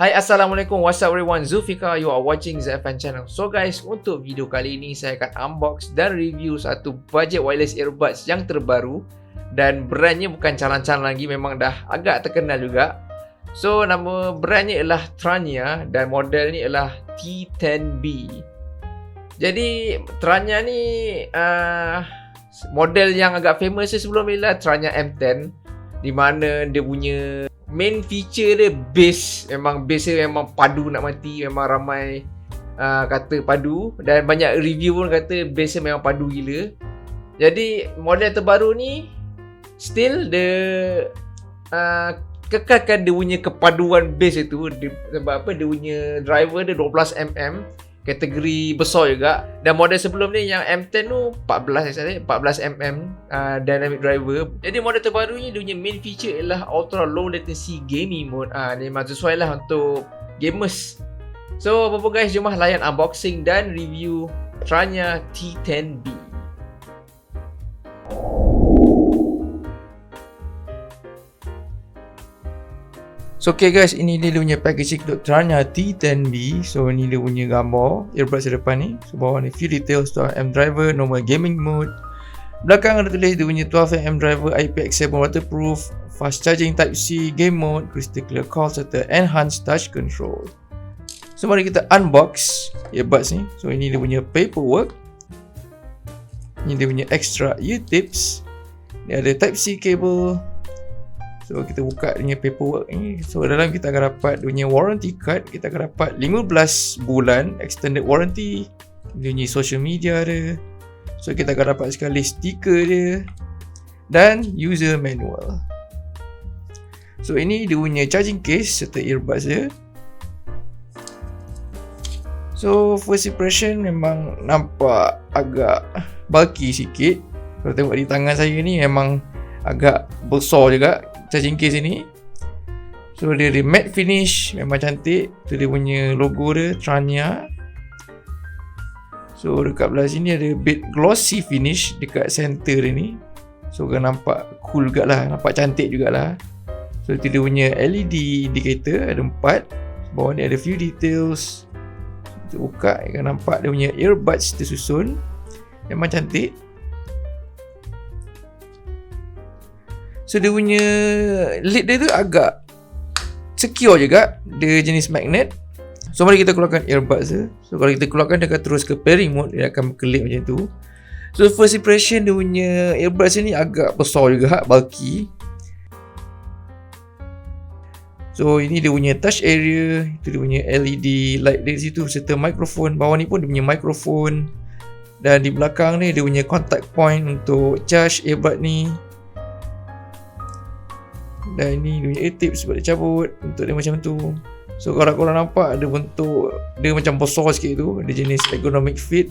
Hai, Assalamualaikum, what's up everyone, Zulfika, you are watching ZFN channel. So guys, untuk video kali ini saya akan unbox dan review satu budget wireless earbuds yang terbaru. Dan brandnya bukan calang-calang lagi, memang dah agak terkenal juga. So nama brandnya ialah Tranya dan model ni ialah T10B. Jadi Tranya ni model yang agak famous sebelum ni lah Tranya M10, di mana dia punya main feature dia bass. Memang bass dia memang padu nak mati. Memang ramai kata padu. Dan banyak review pun kata bass dia memang padu gila. Jadi model terbaru ni still dia kekalkan dia punya kepaduan bass itu. Sebab apa? Dia punya driver dia 12mm, kategori besar juga. Dan model sebelum ni yang M10 tu 14mm dynamic driver. Jadi model terbaru ni dia punya main feature ialah ultra low latency gaming mode. Dia memang sesuai lah untuk gamers. So apa guys, jom layan unboxing dan review Tranya T10B. So okay guys, ini dia punya packaging untuk Tranya T10B. So ini dia punya gambar earbuds di depan ni. So bawah ni few details tu, M driver, normal gaming mode. Belakang ada tulis dia punya 12mm driver, IPX7 waterproof, fast charging type C, game mode, crystal clear call serta enhanced touch control. So mari kita unbox earbuds ni. So ini dia punya paperwork. Ini dia punya extra ear tips. Dia ada type C cable. So kita buka dia punya paperwork ni. So dalam kita akan dapat dia punya warranty card. Kita akan dapat 15 bulan extended warranty. Dia punya social media dia. So kita akan dapat sekali stiker dia dan user manual. So ini dia punya charging case serta earbuds dia. So first impression memang nampak agak bulky sikit. Kalau tengok di tangan saya ni memang agak besar juga charging case ni. So dia ada matte finish, memang cantik. Tu dia punya logo dia, Tranya. So dekat belah sini ada bit glossy finish dekat center dia ni. So kan nampak cool jugalah, nampak cantik jugalah. So tu dia punya LED indicator, ada 4. Bawah ni ada few details. Kita buka, kan nampak dia punya earbuds tersusun. Memang cantik. So dia punya lid dia tu agak secure juga. Dia jenis magnet. So mari kita keluarkan earbuds dia. So kalau kita keluarkan, dia akan terus ke pairing mode. Dia akan berkelip macam tu. So first impression, dia punya earbuds ni agak besar juga, bulky. So ini dia punya touch area. Itu dia punya LED light dari situ serta mikrofon. Bawah ni pun dia punya mikrofon. Dan di belakang ni dia punya contact point untuk charge earbud ni. Dan ini dia punya ear tips sebab dia cabut. Bentuk dia macam tu. So kalau korang nampak, ada bentuk dia macam besar sikit tu. Dia jenis ergonomic fit.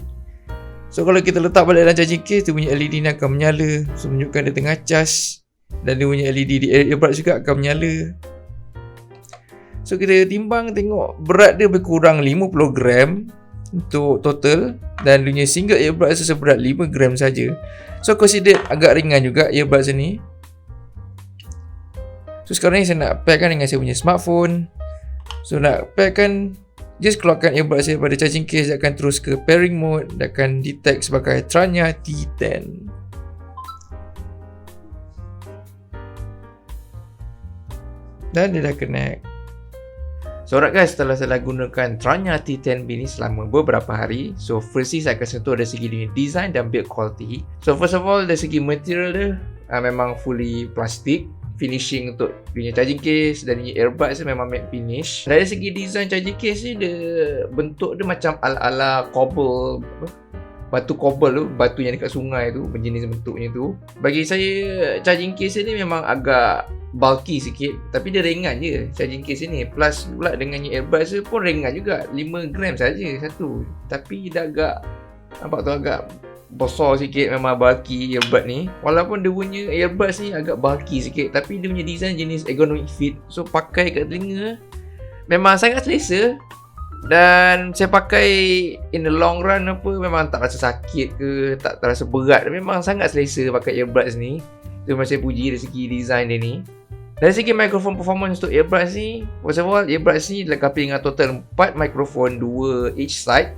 So kalau kita letak balik dalam charging case, dia punya LED ni akan menyala. So menunjukkan dia tengah charge. Dan dia punya LED di earbuds juga akan menyala. So kita timbang tengok berat dia berkurang 50 gram untuk total. Dan dia punya single earbuds seberat 5 gram saja. So consider agak ringan juga earbuds ni. So sekarang ni saya nak pairkan dengan saya punya smartphone. So nak pairkan, just keluarkan earbuds saya pada charging case. Dia akan terus ke pairing mode. Dia akan detect sebagai Tranya T10. Dan dia dah connect. So alright guys, setelah saya gunakan Tranya T10B ni selama beberapa hari. So firstly saya akan sentuh dari segi dia design dan build quality. So first of all, dari segi material dia memang fully plastik. Finishing untuk punya charging case dan punya earbuds memang matte finish. Dari segi design charging case ni, dia bentuk dia macam ala-ala cobble, batu cobble tu, batu yang dekat sungai tu, berjenis bentuknya tu. Bagi saya charging case ni memang agak bulky sikit, tapi dia ringan je charging case ni. Plus pula dengan earbuds tu pun ringan juga, 5 gram saja satu. Tapi dah agak nampak tu agak besar sikit, memang bulky earbud ni. Walaupun dia punya earbuds ni agak bulky sikit, tapi dia punya design jenis ergonomic fit. So pakai kat telinga memang sangat selesa. Dan saya pakai in the long run apa, memang tak rasa sakit ke, tak terasa berat. Memang sangat selesa pakai earbuds ni. Itu memang saya puji dari segi design dia ni. Dari segi microphone performance untuk earbuds ni, first of all, earbuds ni dilengkapi dengan total 4 mikrofon, 2 each side.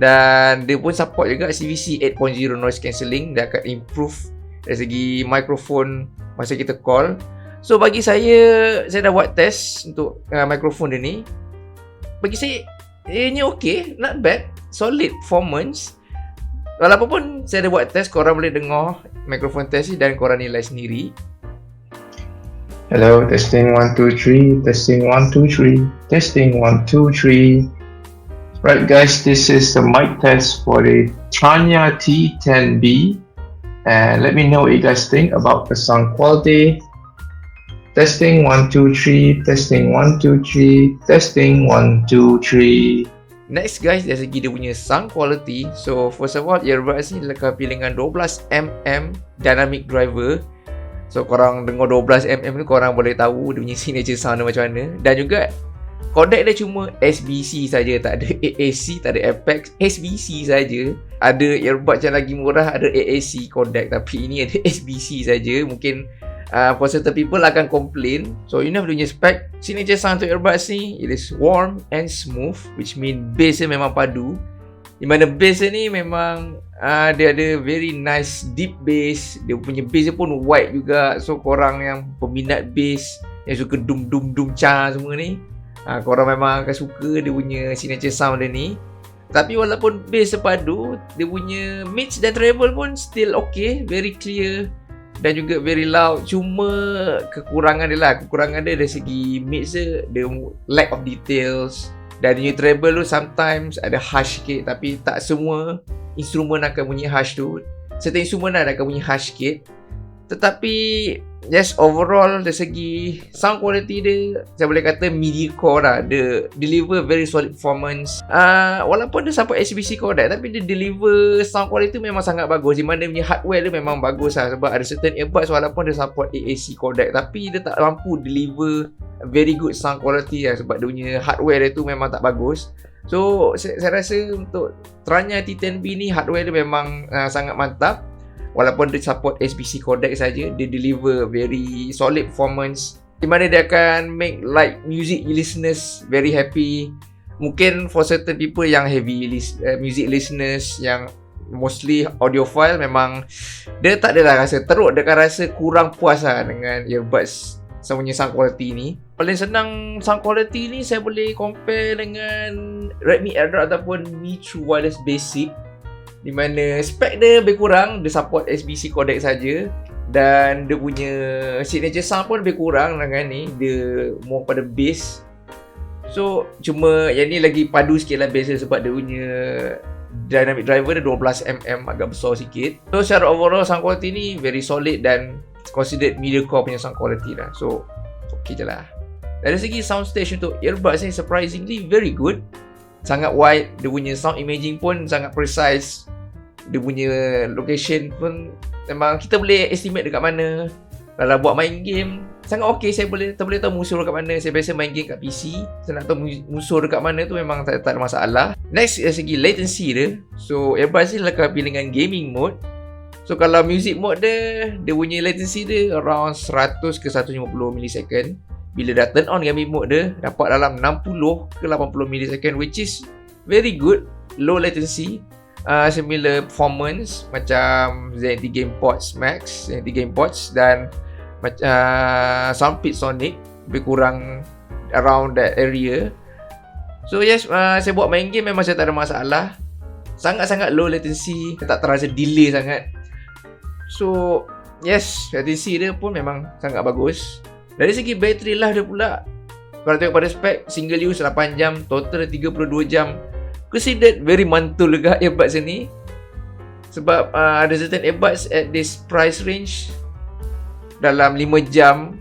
Dan dia pun support juga CVC 8.0 noise cancelling. Dia akan improve dari segi mikrofon masa kita call. So bagi saya dah buat test untuk mikrofon dia ni. Bagi saya, ni okay, not bad, solid performance. Walaupun pun saya dah buat test, korang boleh dengar mikrofon test ni dan korang nilai sendiri. Hello, testing 1 2 3, testing 1 2 3, testing 1 2 3. Right guys, this is the mic test for the Tranya T10B, and let me know what you guys think about the sound quality. Testing 1 2 3, testing 1 2 3, testing 1 2 3. Next guys, dari segi dia punya sound quality. So first of all, earbuds ni dilengkapi dengan 12mm dynamic driver. So korang dengar 12mm tu, korang boleh tahu dia punya signature sound dia macam mana. Dan juga codec dia cuma SBC saja, tak ada AAC, tak ada Apex, SBC saja. Ada earbuds yang lagi murah ada AAC codec, tapi ini ada SBC saja. Mungkin for certain people akan complain. So ini dia punya spec. Signature sound untuk earbuds ni, it is warm and smooth, which mean bass dia memang padu. Di mana bass dia ni memang dia ada very nice deep bass. Dia punya bass dia pun wide juga. So korang yang peminat bass, yang suka dum cha semua ni, korang memang akan suka dia punya signature sound dia ni. Tapi walaupun bass sepadu, dia punya mids dan treble pun still okay, very clear dan juga very loud. Cuma kekurangan dia dari segi mids dia lack of details. Dan dia treble tu sometimes ada harsh sikit, tapi tak semua instrumen akan bunyi harsh tu. Certain instrumen akan bunyi harsh sikit. Tetapi yes, overall dari segi sound quality dia, saya boleh kata mediocre lah. Dia deliver very solid performance. Walaupun dia support HBC codec, tapi dia deliver sound quality memang sangat bagus. Di mana dia punya hardware dia memang bagus lah. Sebab ada certain earbuds walaupun dia support AAC codec, tapi dia tak mampu deliver very good sound quality lah. Sebab dia punya hardware dia tu memang tak bagus. So saya rasa untuk Tranya T10B ni, hardware dia memang sangat mantap. Walaupun dia support SBC codec saja, dia deliver very solid performance, di mana dia akan make like music listeners very happy. Mungkin for certain people yang heavy music listeners, yang mostly audiophile, memang dia tak adalah rasa teruk, dia akan rasa kurang puas lah dengan earbuds semuanya sound quality ni. Paling senang sound quality ni saya boleh compare dengan Redmi AirDrop ataupun Mi True Wireless Basic, di mana spek dia lebih kurang, dia support SBC codec saja, dan dia punya signature sound pun lebih kurang dengan ni, dia more pada bass. So cuma yang ni lagi padu sikit lah bass dia, sebab dia punya dynamic driver dia 12mm, agak besar sikit. So secara overall sound quality ni very solid dan considered mediocre punya sound quality lah. So okay je lah. Dari segi soundstage untuk earbuds ni surprisingly very good. Sangat wide, dia punya sound imaging pun sangat precise. Dia punya location pun memang kita boleh estimate dekat mana. Kalau buat main game sangat okey, saya boleh tahu musuh dekat mana. Saya biasa main game kat PC, saya nak tahu musuh dekat mana tu memang tak ada masalah. Next dari segi latency dia. So earbuds ni lengkapi dengan gaming mode. So kalau music mode dia punya latency dia around 100 ke 150 millisecond. Bila dah turn on gaming mode dia, dapat dalam 60 ke 80 millisecond, which is very good, low latency. Similar performance macam ZNT Gamepods Max, ZNT Gamepods, dan Soundpeak Sonic, lebih kurang around that area. So yes, saya buat main game memang saya tak ada masalah. Sangat-sangat low latency, tak terasa delay sangat. So yes, latency dia pun memang sangat bagus. Dari segi bateri life dia pula, kalau tengok pada spek, single use 8 jam, total 32 jam. Considered very mantul juga earbuds ni. Sebab ada certain earbuds at this price range dalam 5 jam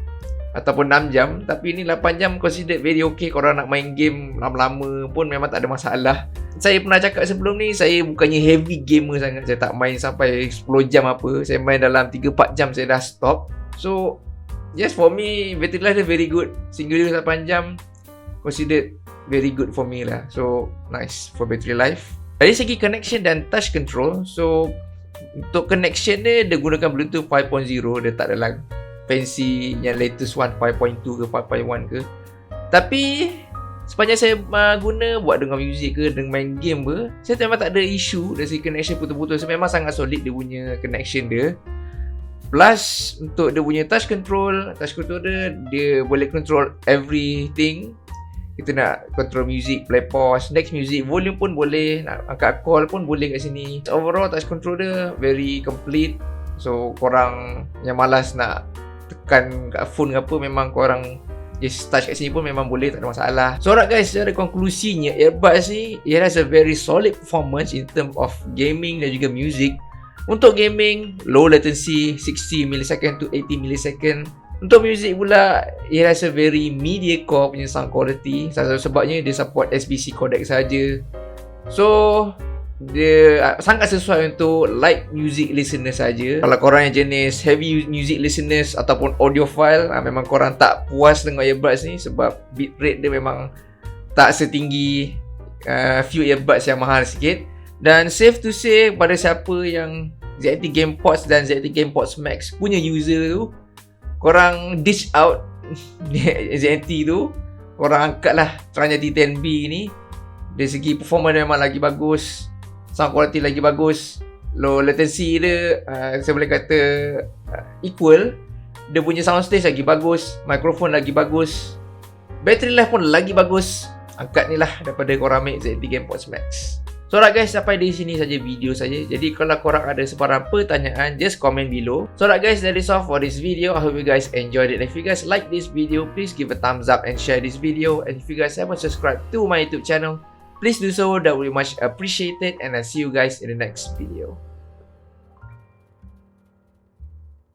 ataupun 6 jam, tapi ni 8 jam considered very okay. Korang nak main game lama-lama pun memang tak ada masalah. Saya pernah cakap sebelum ni, saya bukannya heavy gamer sangat. Saya tak main sampai 10 jam apa. Saya main dalam 3-4 jam saya dah stop. So yes, for me battery life dia very good. Single use 8 jam considered very good for me lah. So nice for battery life. Dari segi connection dan touch control, so untuk connection dia gunakan Bluetooth 5.0. Dia tak ada fancy yang latest one 5.2 ke 5.1 ke. Tapi sepanjang saya guna buat dengar muzik ke, dengan main game ke, saya memang tak ada isu dari segi connection putus-putus. So, memang sangat solid dia punya connection dia. Plus untuk dia punya touch control dia boleh control everything. Kita nak control music, play pause, next music, volume pun boleh, nak angkat call pun boleh kat sini. Overall touch control dia very complete. So korang yang malas nak tekan kat phone ke apa, memang korang just touch kat sini pun memang boleh, tak ada masalah. So alright guys, secara konklusinya, earbuds ni it has a very solid performance in terms of gaming dan juga music. Untuk gaming, low latency 60 millisecond to 80 millisecond. Untuk music pula, it has a very media core punya sound quality. Salah satu sebabnya dia support SBC codec saja. So dia sangat sesuai untuk light music listener saja. Kalau korang yang jenis heavy music listeners ataupun audiophile, memang korang tak puas dengan earbuds ni sebab bitrate dia memang tak setinggi few earbuds yang mahal sikit. Dan safe to say, pada siapa yang ZNT Gamepods dan ZNT Gamepods Max punya user tu, korang dish out ZNT tu, korang angkatlah Tranya T10B ni. Dari segi performance memang lagi bagus, sound quality lagi bagus, low latency dia saya boleh kata equal. Dia punya sound stage lagi bagus, microphone lagi bagus, battery life pun lagi bagus. Angkat ni lah daripada korang ambil ZNT Gamepods Max. So alright guys, sampai di sini saja video saja. Jadi kalau korang ada sebarang pertanyaan, just comment below. So alright guys, that is all for this video. I hope you guys enjoyed it. If you guys like this video, please give a thumbs up and share this video. And if you guys haven't subscribed to my YouTube channel, please do so, that would be much appreciated. And I'll see you guys in the next video.